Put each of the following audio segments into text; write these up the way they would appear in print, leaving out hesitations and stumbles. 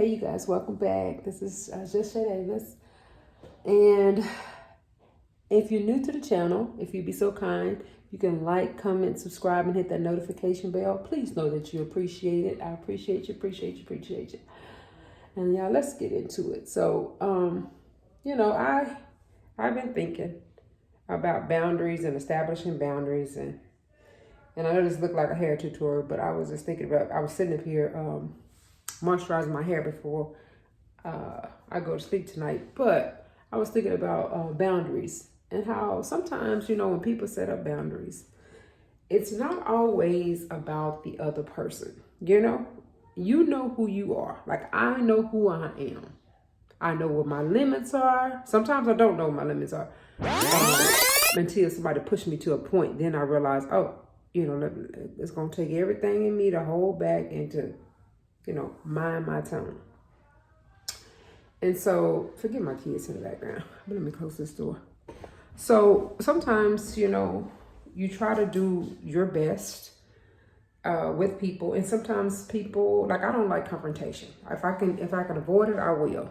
Hey, you guys, welcome back. This is Just Shay Davis. And if you're new to the channel, if you'd be so kind, you can like, comment, subscribe, and hit that notification bell. Please know that you appreciate it. I appreciate you. And y'all, let's get into it. So, I've been thinking about boundaries and establishing boundaries, and I know this looked like a hair tutorial, but I was just thinking about. I was sitting up here moisturizing my hair before I go to sleep tonight, but I was thinking about boundaries and how sometimes, when people set up boundaries, it's not always about the other person. You know who you are. Like, I know who I am. I know what my limits are. Sometimes I don't know what my limits are until somebody pushed me to a point. Then I realize, it's going to take everything in me to hold back and to mind my tongue. And so, forget my kids in the background, but let me close this door. So sometimes, you try to do your best with people, and sometimes people, like, I don't like confrontation. If I can avoid it, I will.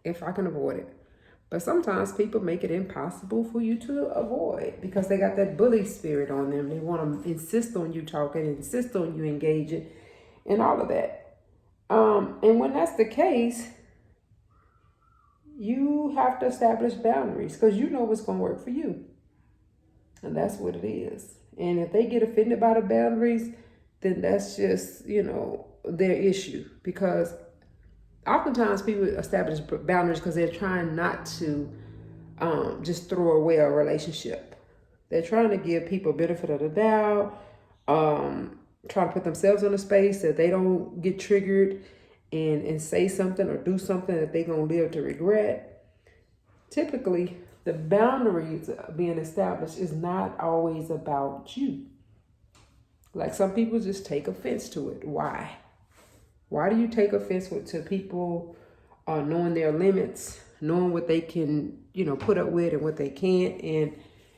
If I can avoid it. But sometimes people make it impossible for you to avoid because they got that bully spirit on them. They want to insist on you talking, insist on you engaging, and all of that. And when that's the case, you have to establish boundaries because you know what's going to work for you. And that's what it is. And if they get offended by the boundaries, then that's just, their issue. Because oftentimes people establish boundaries because they're trying not to just throw away a relationship. They're trying to give people benefit of the doubt, trying to put themselves in a space that they don't get triggered and say something or do something that they're going to live to regret. Typically, the boundaries being established is not always about you. Like, some people just take offense to it. Why? Why do you take offense to people knowing their limits, knowing what they can, put up with and what they can't,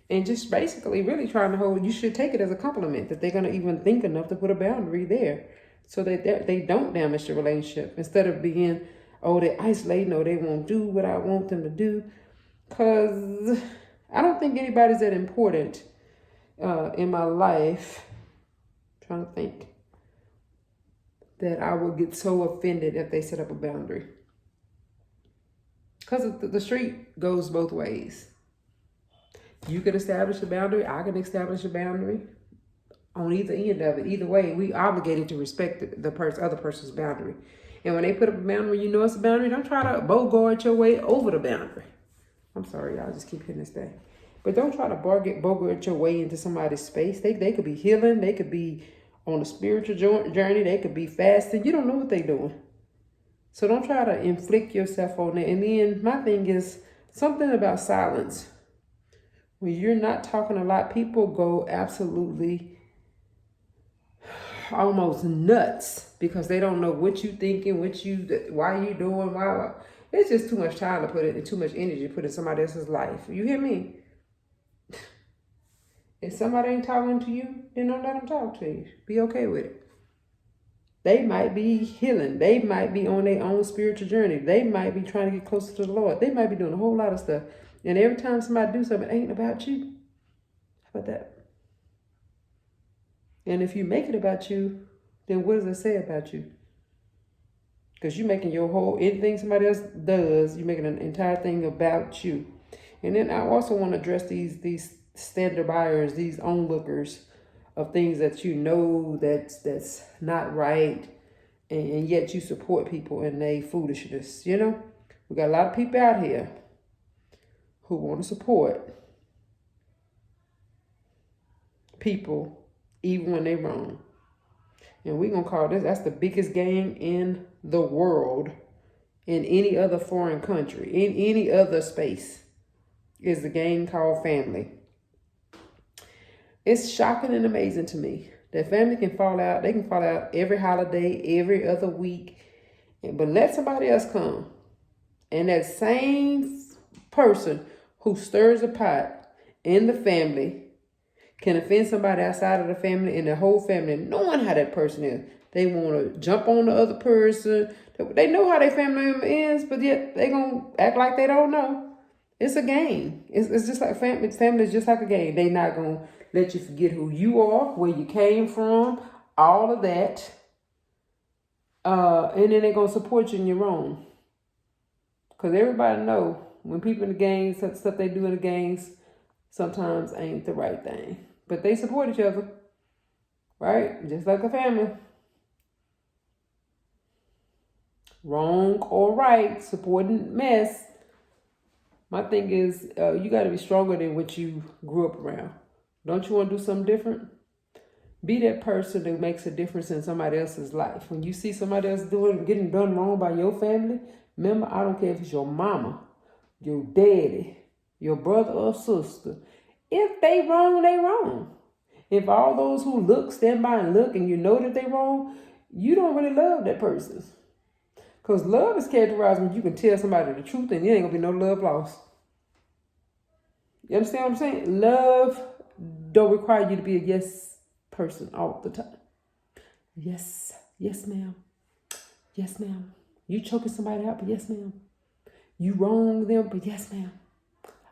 and just basically really trying to hold, you should take it as a compliment that they're going to even think enough to put a boundary there so that they don't damage the relationship instead of being, they're isolating or they won't do what I want them to do. Because I don't think anybody's that important in my life, I'm trying to think, that I would get so offended if they set up a boundary. Because the street goes both ways. You can establish a boundary. I can establish a boundary. On either end of it, either way, we obligated to respect the other person's boundary. And when they put up a boundary, it's a boundary. Don't try to bogart your way over the boundary. I'm sorry, y'all, just keep hitting this thing. But don't try to bogart your way into somebody's space. They could be healing. They could be on a spiritual journey. They could be fasting. You don't know what they're doing. So don't try to inflict yourself on it. And then my thing is something about silence. When you're not talking a lot, people go absolutely almost nuts because they don't know what you thinking, why you doing, why. It's just too much time to put it and too much energy to put in somebody else's life. You hear me? If somebody ain't talking to you, then don't let them talk to you. Be okay with it. They might be healing. They might be on their own spiritual journey. They might be trying to get closer to the Lord. They might be doing a whole lot of stuff. And every time somebody do something, it ain't about you. How about that? And if you make it about you, then what does it say about you? Because you're making anything somebody else does, you're making an entire thing about you. And then I also want to address these standard buyers, these onlookers of things that that's not right, and yet you support people in their foolishness. We got a lot of people out here who want to support people even when they're wrong. And we're going to call that's the biggest gang in the world, in any other foreign country, in any other space, is the gang called family. It's shocking and amazing to me that family can fall out. They can fall out every holiday, every other week, but let somebody else come. And that same person who stirs a pot in the family can offend somebody outside of the family and the whole family, knowing how that person is. They want to jump on the other person. They know how their family member is, but yet they gonna act like they don't know. It's a game. It's just like family. Family is just like a game. They not gonna let you forget who you are, where you came from, all of that. And then they're gonna support you in your wrong. Cause everybody know when people in the gangs, stuff they do in the gangs, sometimes ain't the right thing. But they support each other, right? Just like a family. Wrong or right, supporting mess. My thing is, you got to be stronger than what you grew up around. Don't you want to do something different? Be that person that makes a difference in somebody else's life. When you see somebody else getting done wrong by your family, remember, I don't care if it's your mama, your daddy, your brother or sister. If they wrong, they wrong. If all those who look, stand by and look, and you know that they wrong, you don't really love that person. Because love is characterized when you can tell somebody the truth and there ain't going to be no love lost. You understand what I'm saying? Love don't require you to be a yes person all the time. Yes. Yes, ma'am. Yes, ma'am. You choking somebody out, but yes, ma'am. You wrong them, but yes, ma'am.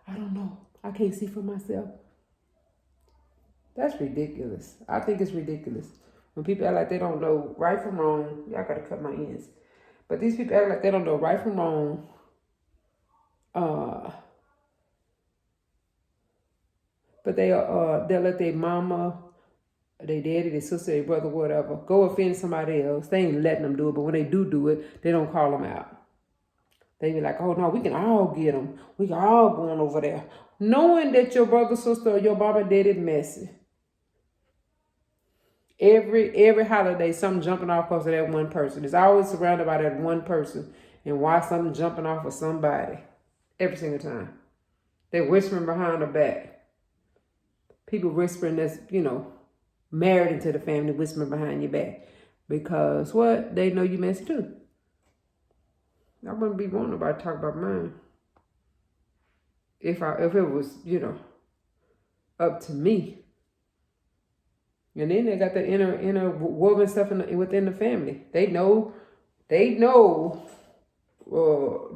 I don't know. I can't see for myself. That's ridiculous. I think it's ridiculous. When people act like they don't know right from wrong, y'all got to cut my ends. But these people act like they don't know right from wrong. But they'll let their mama, their daddy, their sister, their brother, whatever, go offend somebody else. They ain't letting them do it. But when they do it, they don't call them out. They be like, oh, no, we can all get them. We can all go on over there. Knowing that your brother, sister, or your mama, daddy is messy. Every holiday, something jumping off because of that one person. It's always surrounded by that one person. And why something jumping off of somebody. Every single time. They're whispering behind the back. People whispering that's, married into the family, whispering behind your back. Because what? They know you messy too. I wouldn't be wanting nobody to talk about mine. If it was, up to me. And then they got the inner woven stuff within the family. They know the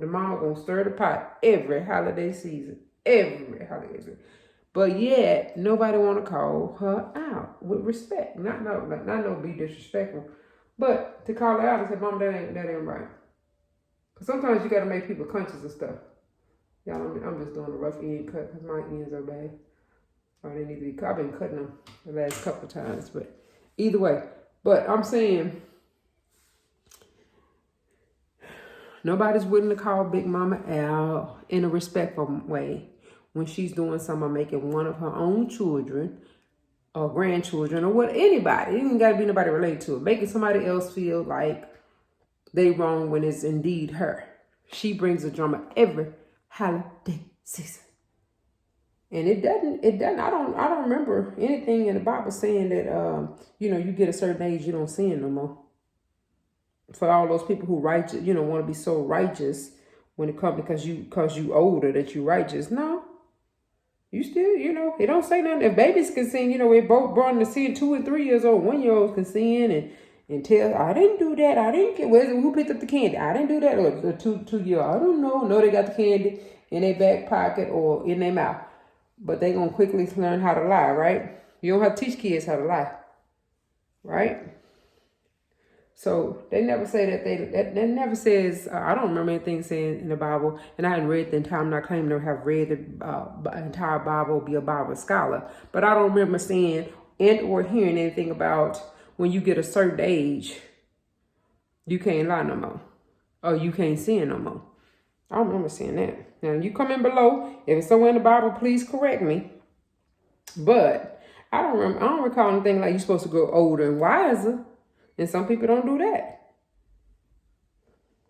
mama gonna stir the pot every holiday season. Every holiday season. But yet, nobody want to call her out with respect. Not be disrespectful, but to call her out and say, Mom, that ain't right. Because sometimes you got to make people conscious of stuff. Y'all, I'm just doing a rough end cut because my ends are bad. Or they need to be cut. I've been cutting them the last couple of times, but either way. But I'm saying, nobody's willing to call Big Mama out in a respectful way when she's doing something, making one of her own children or grandchildren or anybody. It ain't got to be nobody related to it. Making somebody else feel like they wrong when it's indeed her. She brings the drama every holiday season. And it doesn't, I don't remember anything in the Bible saying that, you get a certain age, you don't sin no more. For all those people who righteous, want to be so righteous when it comes because you older that you righteous. No, you still, it don't say nothing. If babies can sin, we're both born to sin. 2 and 3 years old, 1-year-olds can sin and tell, I didn't do that. I didn't get, who picked up the candy? I didn't do that. Or the 2-year-old, I don't know. No, they got the candy in their back pocket or in their mouth. But they going to quickly learn how to lie, right? You don't have to teach kids how to lie, right? So they never say that that never says, I don't remember anything saying in the Bible, and I hadn't read the entire, I'm not claiming to have read the entire Bible, be a Bible scholar, but I don't remember saying and or hearing anything about when you get a certain age, you can't lie no more, or you can't sin no more. I don't remember seeing that. Now, you comment below. If it's somewhere in the Bible, please correct me. But I don't recall anything like you're supposed to grow older and wiser. And some people don't do that.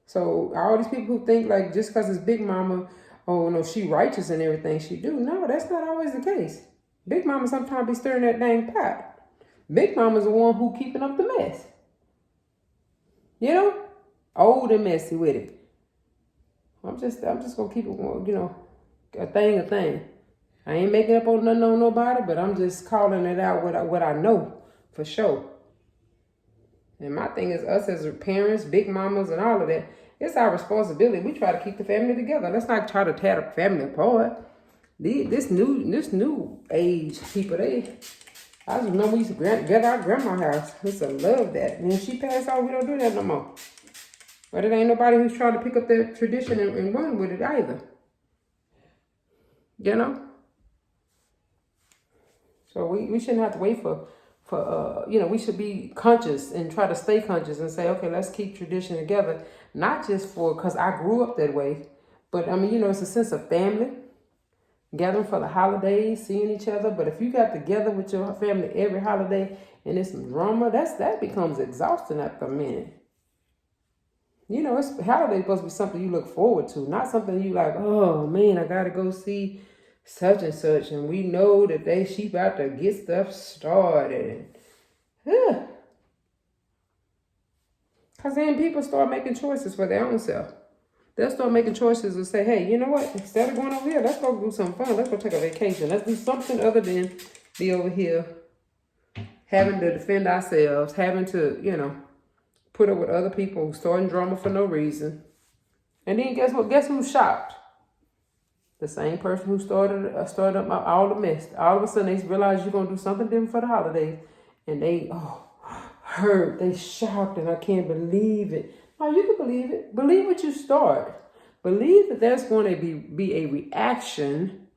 So all these people who think like just because it's Big Mama, oh no, she righteous in everything she do. No, that's not always the case. Big Mama sometimes be stirring that dang pot. Big Mama's the one who keeping up the mess. Old and messy with it. I'm just gonna keep it, a thing. I ain't making up on nothing on nobody, but I'm just calling it out what I know for sure. And my thing is, us as parents, big mamas, and all of that, it's our responsibility. We try to keep the family together. Let's not try to tear the family apart. This new age people, I just remember we used to get our grandma's house. I used to love that. And when she passed out, we don't do that no more. But it ain't nobody who's trying to pick up that tradition and run with it either. You know? So we shouldn't have to wait for we should be conscious and try to stay conscious and say, okay, let's keep tradition together. Not just because I grew up that way, but I mean, it's a sense of family, gathering for the holidays, seeing each other. But if you got together with your family every holiday and it's some drama, that becomes exhausting after a minute. It's holiday supposed to be something you look forward to, not something you like, oh man, I gotta go see such and such, and we know that she about to get stuff started. Because then people start making choices for their own self. They'll start making choices and say, hey, you know what? Instead of going over here, let's go do something fun. Let's go take a vacation. Let's do something other than be over here having to defend ourselves, having to, put up with other people starting drama for no reason. And then guess what? Guess who's shocked? The same person who started up all the mess. All of a sudden, they realize you're going to do something different for the holidays. And they, hurt. They shocked, and I can't believe it. No, you can believe it. Believe what you start. Believe that there's going to be a reaction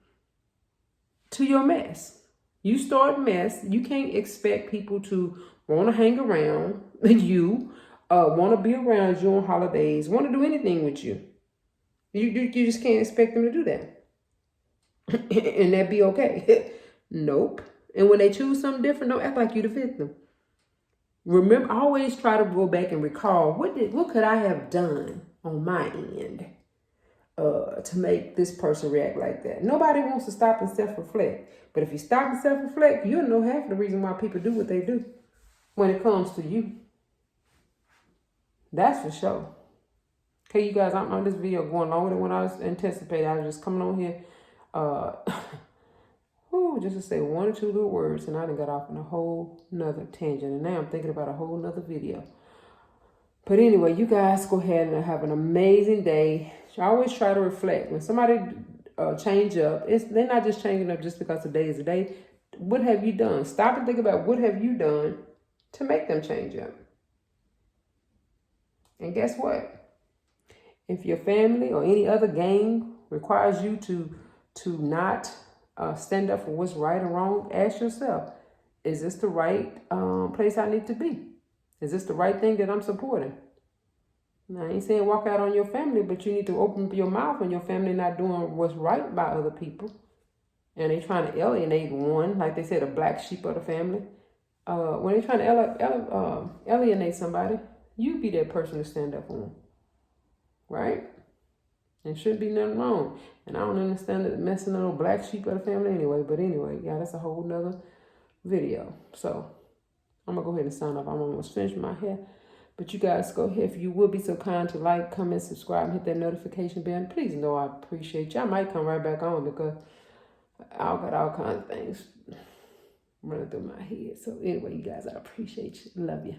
to your mess. You start mess. You can't expect people to want to hang around you, want to be around you on holidays, want to do anything with you. You just can't expect them to do that. And that be okay. Nope. And when they choose something different, don't act like you the victim. Remember, always try to go back and recall, what could I have done on my end to make this person react like that? Nobody wants to stop and self-reflect. But if you stop and self-reflect, you'll know half the reason why people do what they do when it comes to you. That's for sure. Okay, you guys, I'm on this video going longer than what I was anticipating. I was just coming on here just to say one or two little words, and I done got off on a whole nother tangent, and now I'm thinking about a whole nother video. But anyway, you guys go ahead and have an amazing day. I always try to reflect. When somebody change up, they're not just changing up just because the day is a day. What have you done? Stop and think about what have you done to make them change up. And guess what? If your family or any other gang requires you to not stand up for what's right or wrong, ask yourself, is this the right place I need to be? Is this the right thing that I'm supporting? Now, I ain't saying walk out on your family, but you need to open your mouth when your family not doing what's right by other people. And they trying to alienate one, like they said, a black sheep of the family. When they trying to alienate somebody, you be that person to stand up for them. Right? And shouldn't be nothing wrong. And I don't understand the messing little black sheep of the family anyway. But anyway, yeah, that's a whole nother video. So I'm going to go ahead and sign off. I'm almost finished my hair. But you guys go ahead. If you would be so kind to like, comment, subscribe, and hit that notification bell. Please know I appreciate you. I might come right back on because I've got all kinds of things running through my head. So anyway, you guys, I appreciate you. Love you.